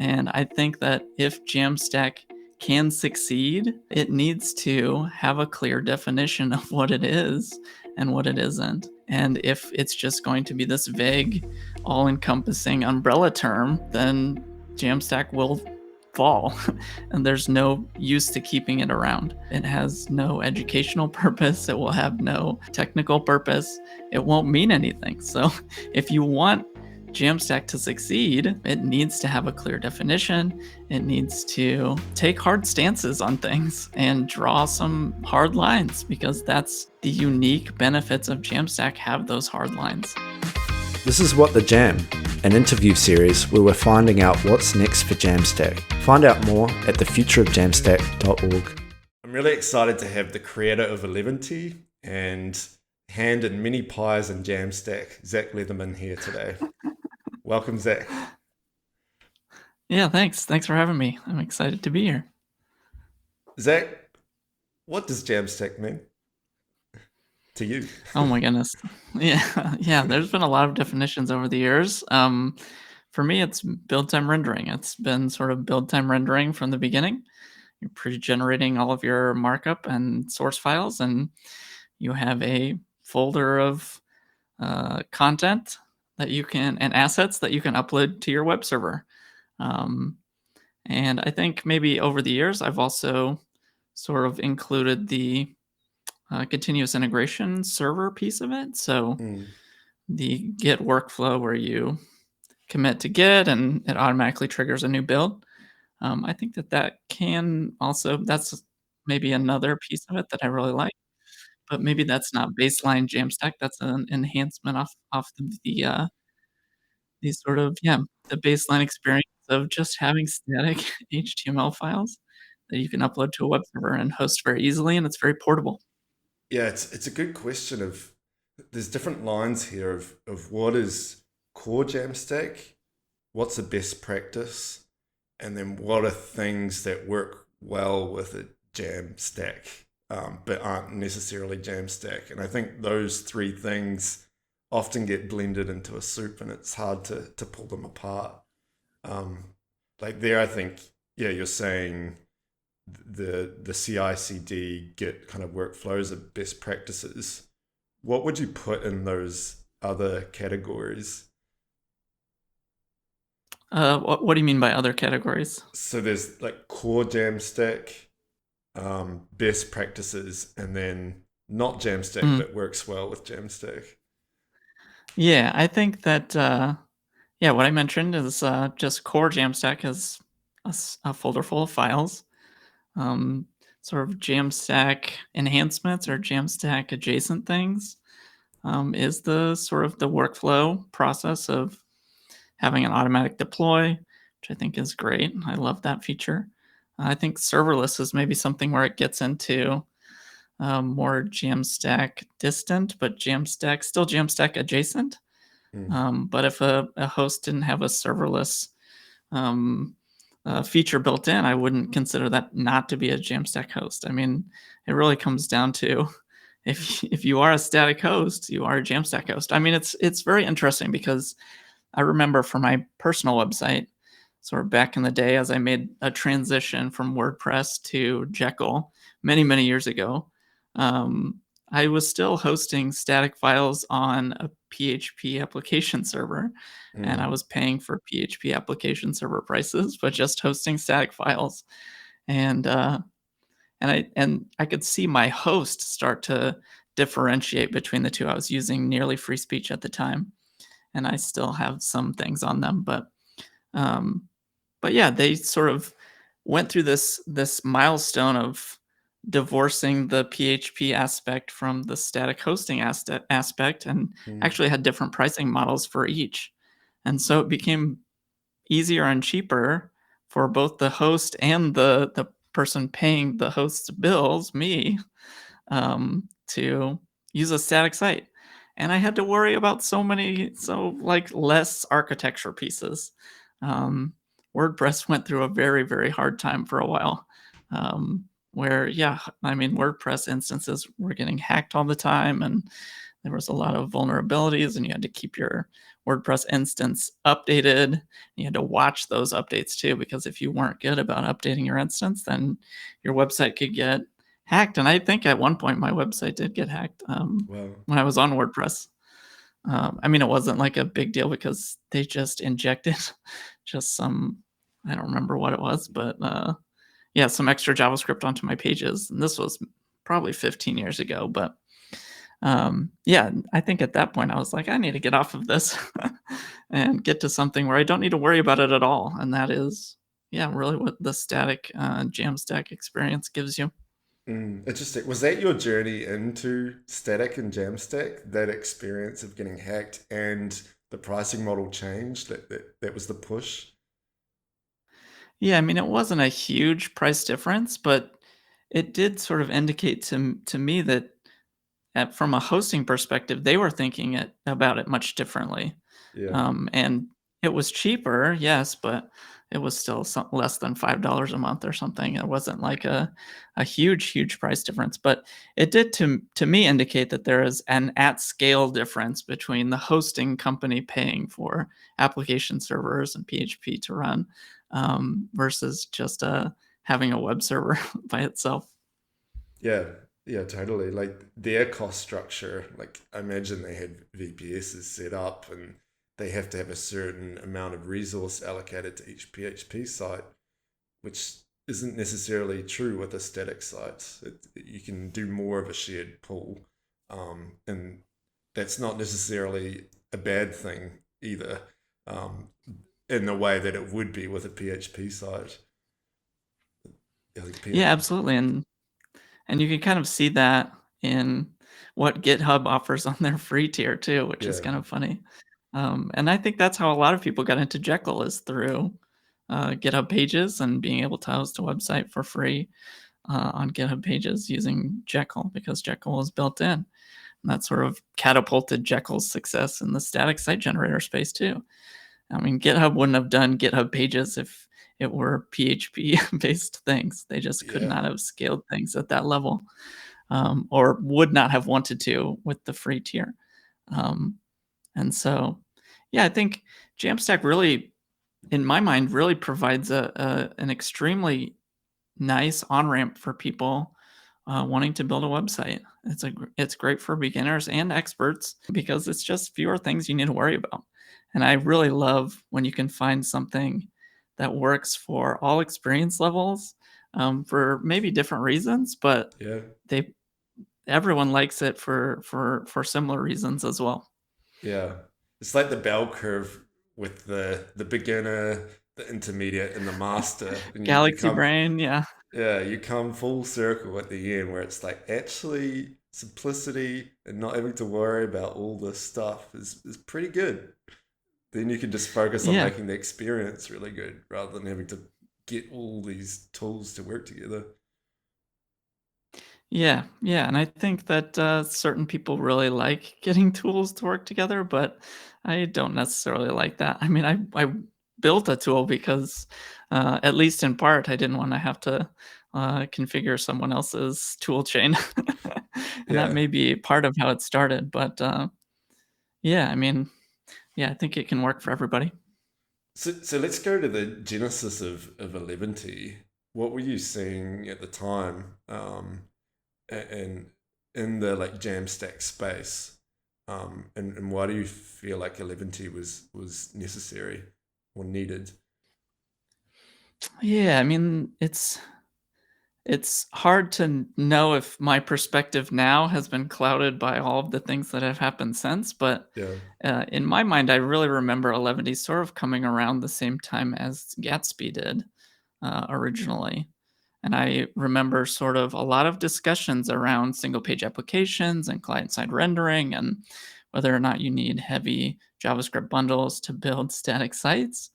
And I think that if Jamstack can succeed, it needs to have a clear definition of what it is and what it isn't. And if it's just going to be this vague, all encompassing umbrella term, then Jamstack will fall and there's no use to keeping it around. It has no educational purpose, it will have no technical purpose, it won't mean anything. So if you want Jamstack to succeed, it needs to have a clear definition. It needs to take hard stances on things and draw some hard lines, because that's the unique benefits of Jamstack, have those hard lines. This is What the Jam, an interview series where we're finding out what's next for Jamstack. Find out more at thefutureofjamstack.org. I'm really excited to have the creator of Eleventy and hand in many pies and Jamstack, Zach Leatherman, here today. Welcome, Zach. Yeah, thanks. Thanks for having me. I'm excited to be here. Zach, what does Jamstack mean to you? Oh my goodness. Yeah. There's been a lot of definitions over the years. For me, it's build time rendering. It's been sort of build time rendering from the beginning. You're pre-generating all of your markup and source files, and you have a folder of content that you can, and assets that you can upload to your web server. And I think maybe over the years, I've also sort of included the continuous integration server piece of it. So the Git workflow where you commit to Git and it automatically triggers a new build. I think that can also, that's maybe another piece of it that I really like. But maybe that's not baseline Jamstack. That's an enhancement off the sort of, the baseline experience of just having static HTML files that you can upload to a web server and host very easily, and it's very portable. Yeah, it's a good question of, there's different lines here of what is core Jamstack, what's a best practice, and then what are things that work well with a Jamstack, but aren't necessarily Jamstack. And I think those three things often get blended into a soup, and it's hard to pull them apart. Like there, I think, yeah, you're saying the CI/CD Git kind of workflows are best practices. What would you put in those other categories? What do you mean by other categories? So there's like core Jamstack, best practices, and then not Jamstack but works well with Jamstack. Yeah, I think that what I mentioned is just core Jamstack is a folder full of files. Sort of Jamstack enhancements or Jamstack adjacent things is the sort of the workflow process of having an automatic deploy, which I think is great. I love that feature. I think serverless is maybe something where it gets into more Jamstack distant, but still Jamstack adjacent. But if a host didn't have a serverless feature built in, I wouldn't consider that not to be a Jamstack host. I mean, it really comes down to if you are a static host, you are a Jamstack host. I mean, it's very interesting because I remember for my personal website, sort of back in the day, as I made a transition from WordPress to Jekyll many years ago, I was still hosting static files on a PHP application server, and I was paying for PHP application server prices, but just hosting static files. And I could see my host start to differentiate between the two. I was using nearly free speech at the time, and I still have some things on them, but yeah, they sort of went through this milestone of divorcing the PHP aspect from the static hosting aspect, and actually had different pricing models for each. And so it became easier and cheaper for both the host and the person paying the host's bills, me, to use a static site. And I had to worry about less architecture pieces. WordPress went through a very hard time for a while, where, WordPress instances were getting hacked all the time, and there was a lot of vulnerabilities, and you had to keep your WordPress instance updated. You had to watch those updates too, because if you weren't good about updating your instance, then your website could get hacked. And I think at one point my website did get hacked Wow. when I was on WordPress. I mean, it wasn't like a big deal because they just injected just some, I don't remember what it was, but yeah, some extra JavaScript onto my pages. And this was probably 15 years ago. But yeah, I think at that point I was like, I need to get off of this and get to something where I don't need to worry about it at all. And that is, yeah, really what the static Jamstack experience gives you. Interesting. Was that your journey into static and Jamstack? That experience of getting hacked and the pricing model changed? That was the push? Yeah, I mean, it wasn't a huge price difference, but it did sort of indicate to me that from a hosting perspective, they were thinking about it much differently. Yeah. And it was cheaper, yes, but it was still less than $5 a month or something. It wasn't like a huge price difference, but it did to me indicate that there is an at scale difference between the hosting company paying for application servers and PHP to run versus just having a web server by itself. Yeah. Yeah, totally. Like their cost structure, like I imagine they had VPSs set up and they have to have a certain amount of resource allocated to each PHP site, which isn't necessarily true with a static site. You can do more of a shared pool, and that's not necessarily a bad thing either, um, in the way that it would be with a PHP site. I think Yeah, absolutely. And you can kind of see that in what GitHub offers on their free tier too, which is yeah, kind of funny. And I think that's how a lot of people got into Jekyll is through GitHub Pages and being able to host a website for free on GitHub Pages using Jekyll because Jekyll is built in. And that sort of catapulted Jekyll's success in the static site generator space too. I mean, GitHub wouldn't have done GitHub Pages if it were PHP based things. They just could yeah, not have scaled things at that level or would not have wanted to with the free tier. Um, and so, yeah, I think Jamstack really, in my mind, really provides an extremely nice on ramp for people wanting to build a website. It's great for beginners and experts because it's just fewer things you need to worry about. And I really love when you can find something that works for all experience levels for maybe different reasons, but yeah. they everyone likes it for similar reasons as well. Yeah, it's like the bell curve with the beginner, the intermediate, and the master, and you Galaxy come Brain, yeah. yeah you come full circle at the end where it's like actually simplicity and not having to worry about all this stuff is pretty good. Then you can just focus on Yeah. making the experience really good rather than having to get all these tools to work together. Yeah, yeah, and I think that certain people really like getting tools to work together, but I don't necessarily like that. I mean, I built a tool because, at least in part, I didn't want to have to configure someone else's tool chain, and that Yeah. may be part of how it started. But yeah, I mean, yeah, I think it can work for everybody. So let's go to the genesis of Eleventy. What were you seeing at the time? And in the like Jamstack space, and why do you feel like Eleventy was necessary or needed? Yeah, I mean, it's hard to know if my perspective now has been clouded by all of the things that have happened since, but Yeah, in my mind, I really remember Eleventy sort of coming around the same time as Gatsby did originally. And I remember sort of a lot of discussions around single page applications and client side rendering and whether or not you need heavy JavaScript bundles to build static sites.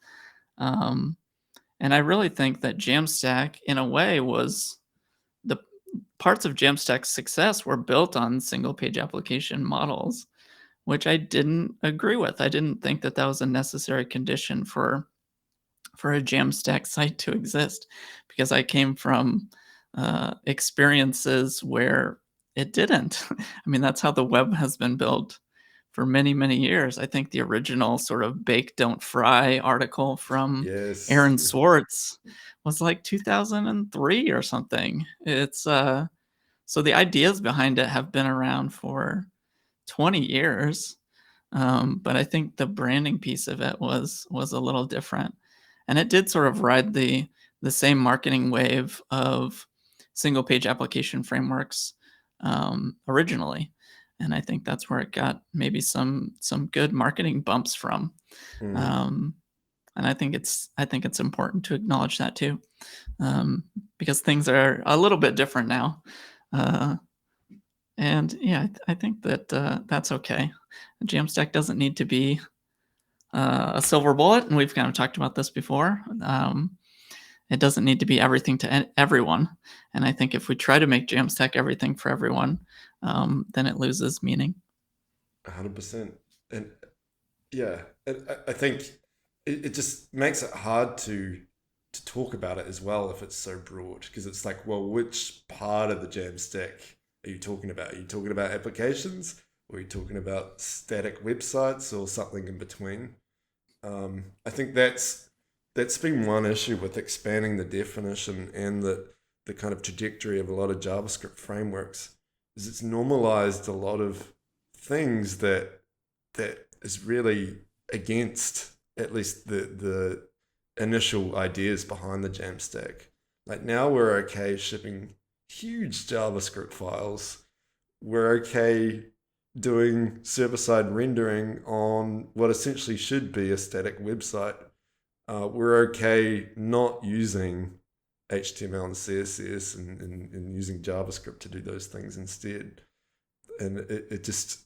Um, and I really think that Jamstack, in a way, was the parts of Jamstack's success were built on single page application models, which I didn't agree with. I didn't think that that was a necessary condition for a Jamstack site to exist because I came from experiences where it didn't. I mean, that's how the web has been built for many, many years. I think the original sort of bake, don't fry article from Yes. Aaron Swartz was like 2003 or something. It's so the ideas behind it have been around for 20 years. But I think the branding piece of it was a little different, and it did sort of ride the same marketing wave of single page application frameworks originally, and I think that's where it got maybe some good marketing bumps from. Mm. Um, and I think it's important to acknowledge that too, because things are a little bit different now. Uh, and yeah, I think that that's okay. Jamstack doesn't need to be a silver bullet, and we've kind of talked about this before. It doesn't need to be everything to everyone, and I think if we try to make Jamstack everything for everyone, then it loses meaning. 100%. And yeah, I think it just makes it hard to talk about it as well if it's so broad, because it's like, well, which part of the Jamstack are you talking about? Are you talking about applications, or are you talking about static websites, or something in between? I think that's been one issue with expanding the definition and the kind of trajectory of a lot of JavaScript frameworks, is it's normalized a lot of things that is really against at least the initial ideas behind the Jamstack. Like, now we're okay shipping huge JavaScript files. We're okay doing server-side rendering on what essentially should be a static website. We're okay not using HTML and CSS and using JavaScript to do those things instead. And it just,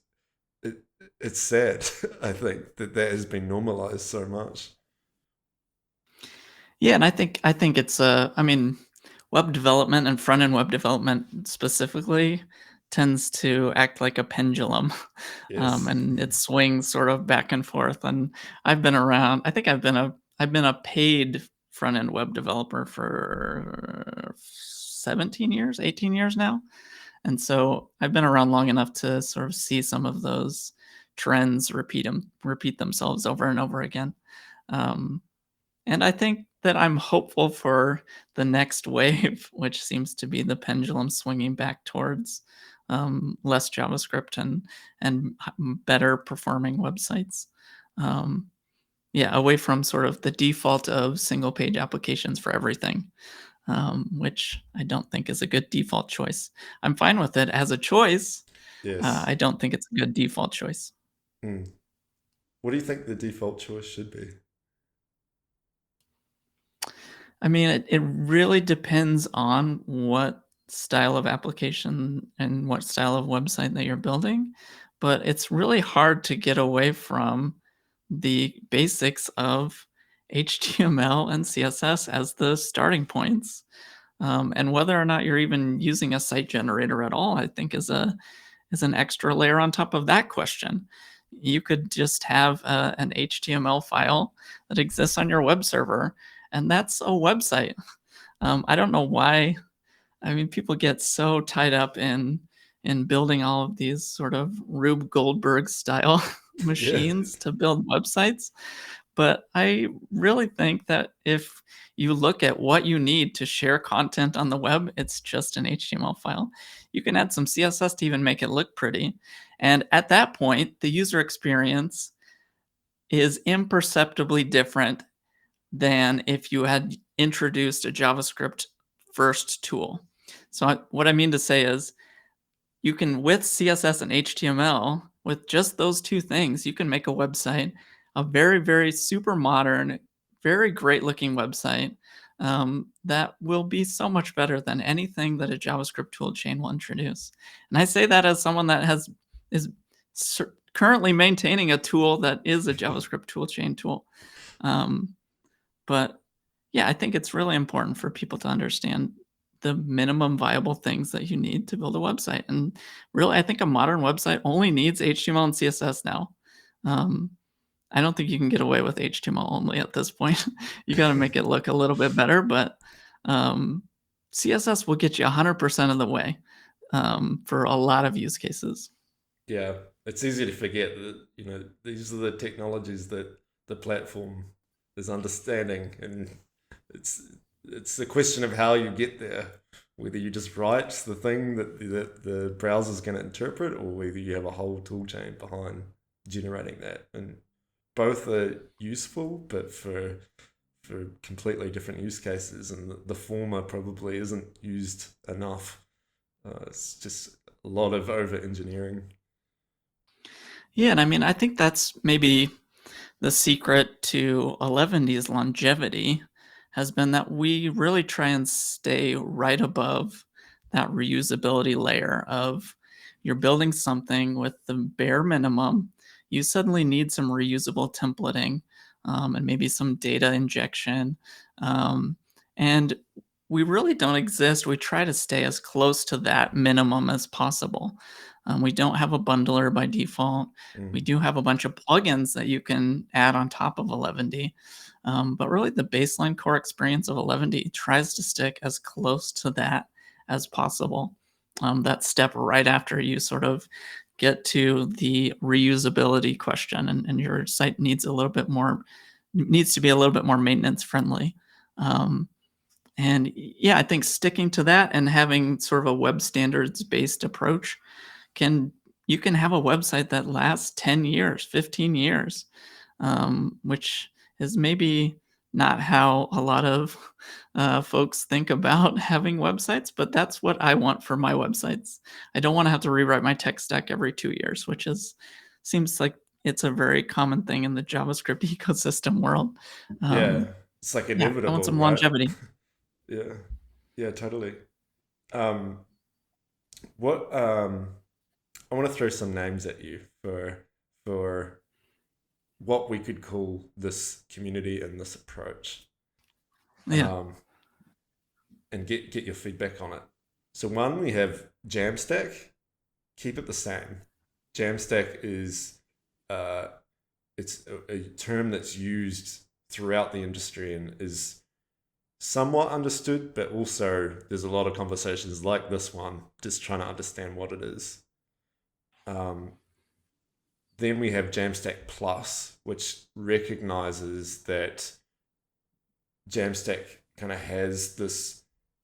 it, it's sad, I think, that has been normalized so much. Yeah, and I think it's I mean, web development and front end web development specifically tends to act like a pendulum, Yes. and it swings sort of back and forth. And I've been around. I think I've been a paid front end web developer for 17 years, 18 years now, and so I've been around long enough to sort of see some of those trends repeat themselves over and over again. Um, and I think that I'm hopeful for the next wave, which seems to be the pendulum swinging back towards less JavaScript and better performing websites. Um, yeah, away from sort of the default of single page applications for everything, which I don't think is a good default choice. I'm fine with it as a choice. Yes. I don't think it's a good default choice. Hmm. What do you think the default choice should be? I mean, it really depends on what style of application and what style of website that you're building, but it's really hard to get away from the basics of HTML and CSS as the starting points. And whether or not you're even using a site generator at all, I think is an extra layer on top of that question. You could just have an HTML file that exists on your web server, and that's a website. I don't know why. I mean, people get so tied up in building all of these sort of Rube Goldberg style Yeah. machines to build websites. But I really think that if you look at what you need to share content on the web, it's just an HTML file. You can add some CSS to even make it look pretty. And at that point, the user experience is imperceptibly different than if you had introduced a JavaScript first tool. So what I mean to say is you can, with CSS and HTML, with just those two things, you can make a website, a very, very super modern, very great looking website that will be so much better than anything that a JavaScript tool chain will introduce. And I say that as someone that is currently maintaining a tool that is a JavaScript tool chain tool. Um, but yeah, I think it's really important for people to understand the minimum viable things that you need to build a website. And really, I think a modern website only needs HTML and CSS now. Um, I don't think you can get away with HTML only at this point. You got to make it look a little bit better, but um, CSS will get you 100% of the way for a lot of use cases. Yeah. it's easy to forget that these are the technologies that the platform is understanding, and it's it's a question of how you get there. Whether you just write the thing that the browser's going to interpret, or whether you have a whole tool chain behind generating that, and both are useful, but for completely different use cases, and the former probably isn't used enough. It's just a lot of over engineering. Yeah, and I mean, I think that's maybe the secret to Eleventy's longevity has been that we really try and stay right above that reusability layer of you're building something with the bare minimum. You suddenly need some reusable templating, and maybe some data injection. Um, and we really don't exist. We try to stay as close to that minimum as possible. We don't have a bundler by default. We Mm. do have a bunch of plugins that you can add on top of Eleventy. But really, the baseline core experience of Eleventy tries to stick as close to that as possible. That step right after you sort of get to the reusability question, and your site needs to be a little bit more maintenance friendly. Um, and yeah, I think sticking to that and having sort of a web standards based approach can you can have a website that lasts 10 years, 15 years, which is maybe not how a lot of folks think about having websites, but that's what I want for my websites. I don't want to have to rewrite my tech stack every 2 years, which is seems like it's a very common thing in the JavaScript ecosystem world. Yeah, Um, it's like yeah, I want inevitable, some right? longevity. Yeah, yeah, totally. Um, what I want to throw some names at you for what we could call this community and this approach, Yeah, um, and get your feedback on it. So one, we have Jamstack. Keep it the same. Jamstack is uh, it's a term that's used throughout the industry and is somewhat understood, but also there's a lot of conversations like this one just trying to understand what it is. Um, then we have Jamstack Plus, which recognizes that Jamstack kind of has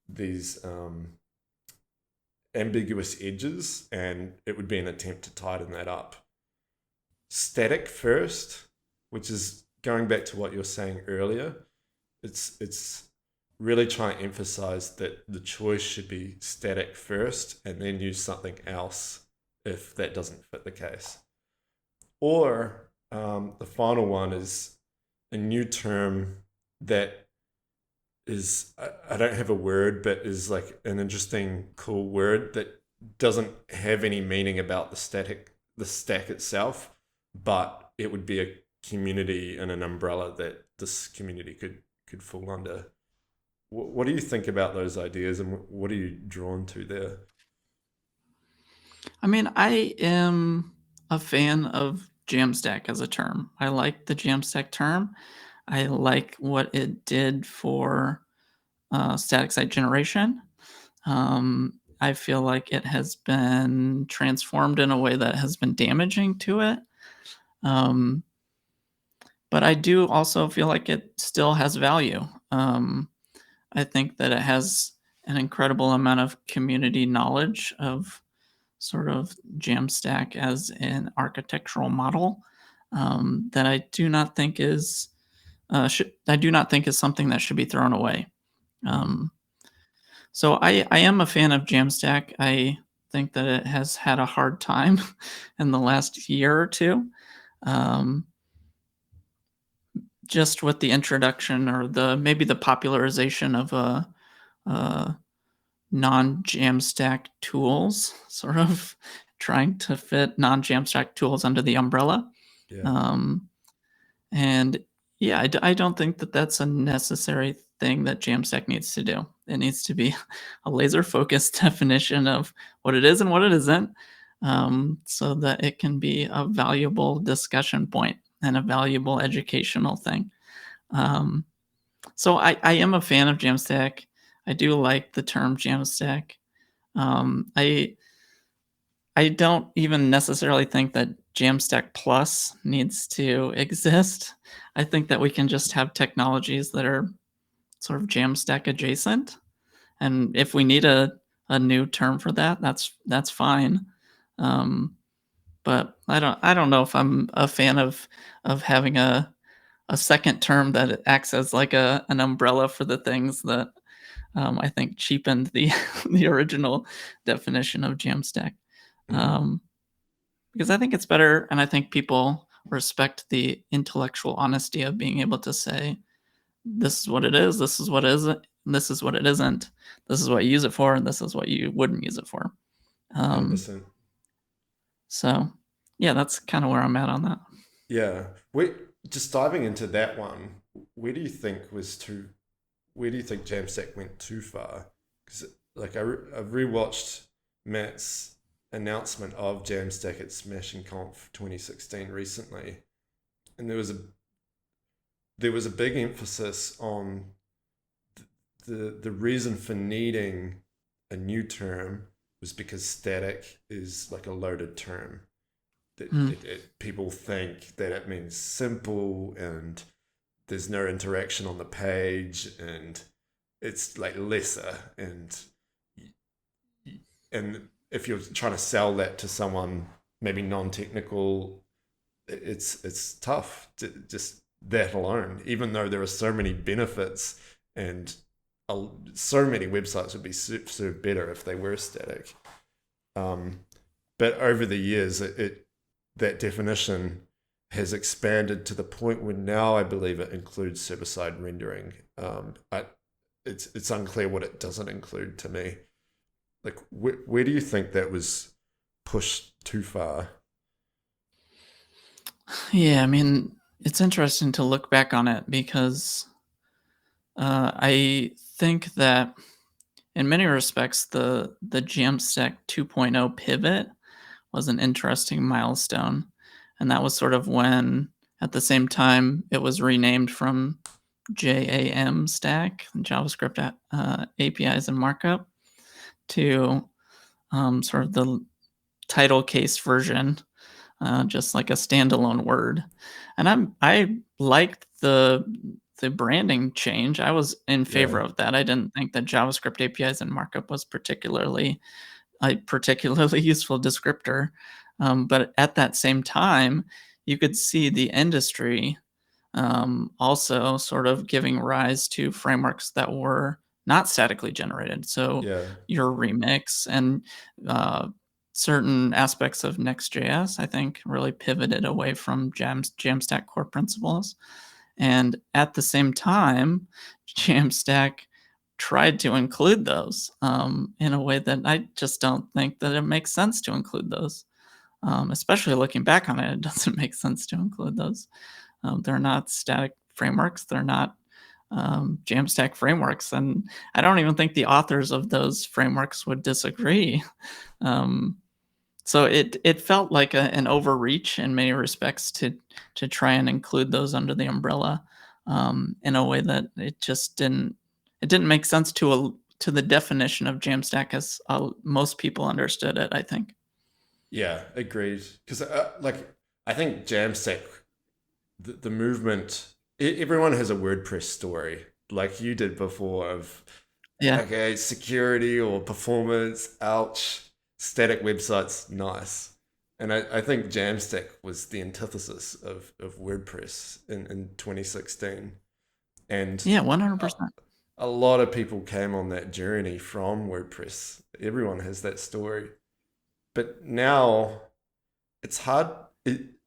these ambiguous edges, and it would be an attempt to tighten that up. Static first, which is going back to what you were saying earlier. It's really trying to emphasize that the choice should be static first and then use something else if that doesn't fit the case. Or the final one is a new term that is, I don't have a word, but is like an interesting, cool word that doesn't have any meaning about the stack itself, but it would be a community and an umbrella that this community could fall under. What do you think about those ideas, and what are you drawn to there? I mean, I am a fan of Jamstack as a term. I like the Jamstack term. I like what it did for static site generation. I feel like it has been transformed in a way that has been damaging to it. Um, but I do also feel like it still has value. I think that it has an incredible amount of community knowledge of sort of Jamstack as an architectural model that I do not think is something that should be thrown away. Mm. Um, so I am a fan of Jamstack. I think that it has had a hard time in the last year or two, um, just with the introduction or the maybe the popularization of a non-Jamstack tools, sort of trying to fit non-Jamstack tools under the umbrella. Yeah. Um, and yeah, I don't think that that's a necessary thing that Jamstack needs to do. It needs to be a laser focused definition of what it is and what it isn't, so that it can be a valuable discussion point and a valuable educational thing. Um, so I am a fan of Jamstack. I do like the term Jamstack. I I don't even necessarily think that Jamstack Plus needs to exist. I think that we can just have technologies that are sort of Jamstack adjacent, and if we need a new term for that, that's fine. Um, but I don't know if I'm a fan of having a second term that acts as like an umbrella for the things that I think cheapened the the original definition of Jamstack. Mm-hmm. Um, because I think it's better, and I think people respect the intellectual honesty of being able to say, "This is what it is. This is what it isn't. This is what it isn't. This is what you use it for, and this is what you wouldn't use it for." Um, 100%. so, yeah, that's kind of where I'm at on that. Yeah. Just diving into that one, where do you think was too where do you think Jamstack went too far? Because like I've rewatched Matt's announcement of Jamstack at Smashing Conf 2016 recently, and there was a big emphasis on the reason for needing a new term was because static is like a loaded term. Mm. People think that it means simple and there's no interaction on the page and it's like lesser and if you're trying to sell that to someone maybe non-technical, it's tough to just that alone, even though there are so many benefits and so many websites would be served better if they were static. um, but over the years that definition has expanded to the point where now I believe it includes server-side rendering. It's unclear what it doesn't include to me. Like, where do you think that was pushed too far? Yeah, I mean, it's interesting to look back on it because I think that in many respects, the Jamstack 2.0 pivot was an interesting milestone, and that was sort of when, at the same time, it was renamed from JAM Stack, JavaScript APIs and markup, to sort of the title case version, just like a standalone word. And I liked the branding change. I was in Yeah, favor of that. I didn't think that JavaScript APIs and markup was particularly a particularly useful descriptor. But at that same time, you could see the industry also sort of giving rise to frameworks that were not statically generated. So yeah, your Remix and uh, certain aspects of Next.js, I think, really pivoted away from Jamstack core principles. And at the same time, Jamstack tried to include those in a way that I just don't think that it makes sense to include those. Especially looking back on it, it doesn't make sense to include those. They're not static frameworks. They're not Jamstack frameworks, and I don't even think the authors of those frameworks would disagree. Um, so it felt like an overreach in many respects to try and include those under the umbrella in a way that it didn't make sense to the definition of Jamstack as most people understood it. I think. yeah. Agreed. Because like I think Jamstack, the movement, everyone has a WordPress story, like you did before of Yeah. okay, security or performance, ouch, static websites, nice. And I think Jamstack was the antithesis of WordPress in 2016. And Yeah. 100 a, percent. a lot of people came on that journey from WordPress. Everyone has that story. But now it's hard.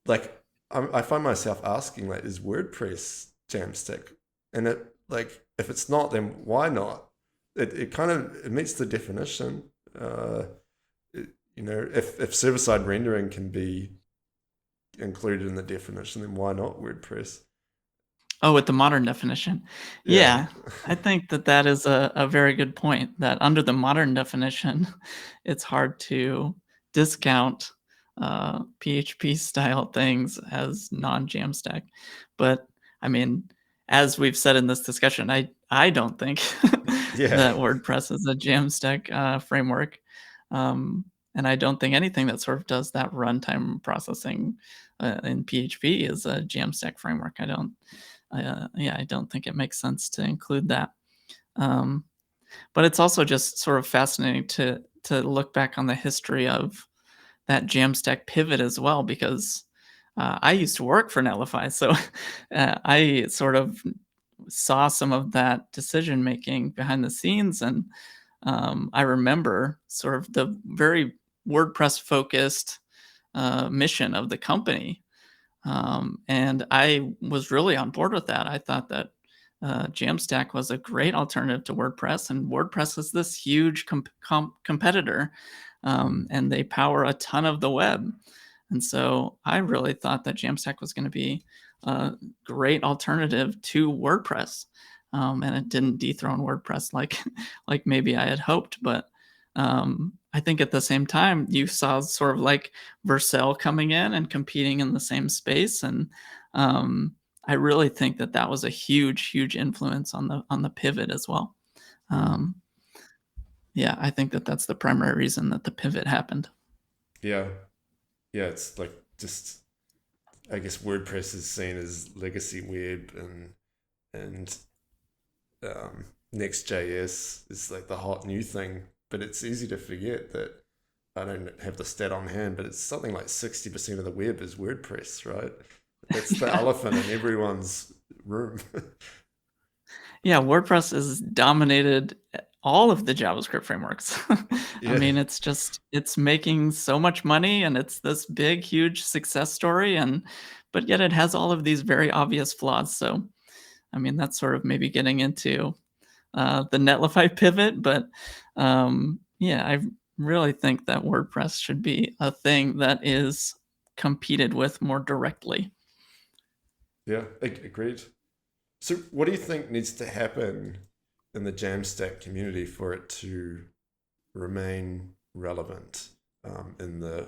Like, I find myself asking, like, is WordPress Jamstack? And like, if it's not, then why not? It kind of it meets the definition. If server side rendering can be included in the definition, then why not WordPress? Oh, with the modern definition. Yeah, Yeah, I think that that is a very good point, that under the modern definition, it's hard to discount, PHP-style things as non-Jamstack. But, I mean, as we've said in this discussion, I don't think yeah, that WordPress is a Jamstack, framework. Um, And I don't think anything that sort of does that runtime processing in PHP is a Jamstack framework. I don't think it makes sense to include that. Um, but it's also just sort of fascinating to look back on the history of that Jamstack pivot as well, because I used to work for Netlify, so I sort of saw some of that decision making behind the scenes, and I remember sort of the very WordPress focused mission of the company, and I was really on board with that. I thought that Jamstack was a great alternative to WordPress, and WordPress is this huge competitor, and they power a ton of the web. And so I really thought that Jamstack was going to be a great alternative to WordPress, and it didn't dethrone WordPress like like maybe I had hoped. But I think at the same time, you saw sort of like Vercel coming in and competing in the same space, and I really think that that was a huge influence on the pivot as well. Mm. Um, yeah, I think that that's the primary reason that the pivot happened. Yeah. Yeah, it's like just I guess WordPress is seen as legacy web, and Next.js is like the hot new thing. But it's easy to forget that I don't have the stat on hand, but it's something like 60% of the web is WordPress, right? That's the Yeah, elephant in everyone's room. yeah, WordPress has dominated all of the JavaScript frameworks. I Yeah, mean, it's making so much money, and it's this big, huge success story, and but yet it has all of these very obvious flaws. So, I mean, that's sort of maybe getting into the Netlify pivot, but yeah, I really think that WordPress should be a thing that is competed with more directly. yeah, agreed. So, what do you think needs to happen in the Jamstack community for it to remain relevant in the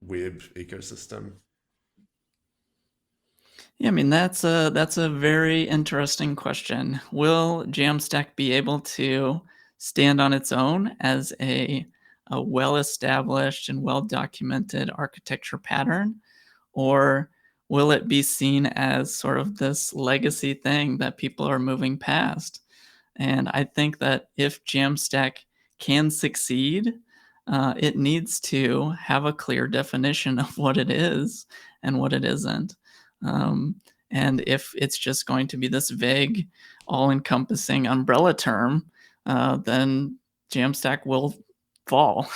web ecosystem? Yeah, I mean that's a very interesting question. Will Jamstack be able to stand on its own as a well-established and well-documented architecture pattern, or will it be seen as sort of this legacy thing that people are moving past? And I think that if Jamstack can succeed, it needs to have a clear definition of what it is and what it isn't. Um, and if it's just going to be this vague, all encompassing umbrella term, then Jamstack will fall,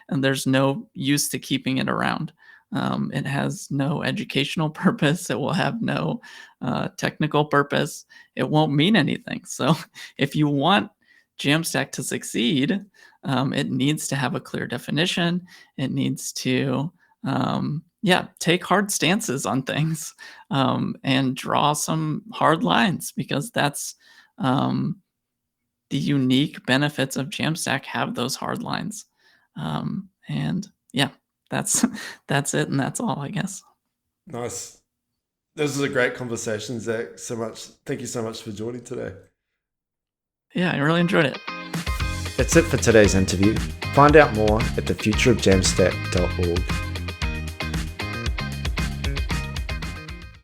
and there's no use to keeping it around. It has no educational purpose, it will have no technical purpose, it won't mean anything. So, if you want Jamstack to succeed, it needs to have a clear definition. It needs to, yeah, take hard stances on things, and draw some hard lines, because that's the unique benefits of Jamstack have those hard lines. And yeah, that's that's it, and that's all, I guess. Nice. This was a great conversation, Zach. So much. Thank you so much for joining today. Yeah, I really enjoyed it. That's it for today's interview. Find out more at thefutureofjamstack.org.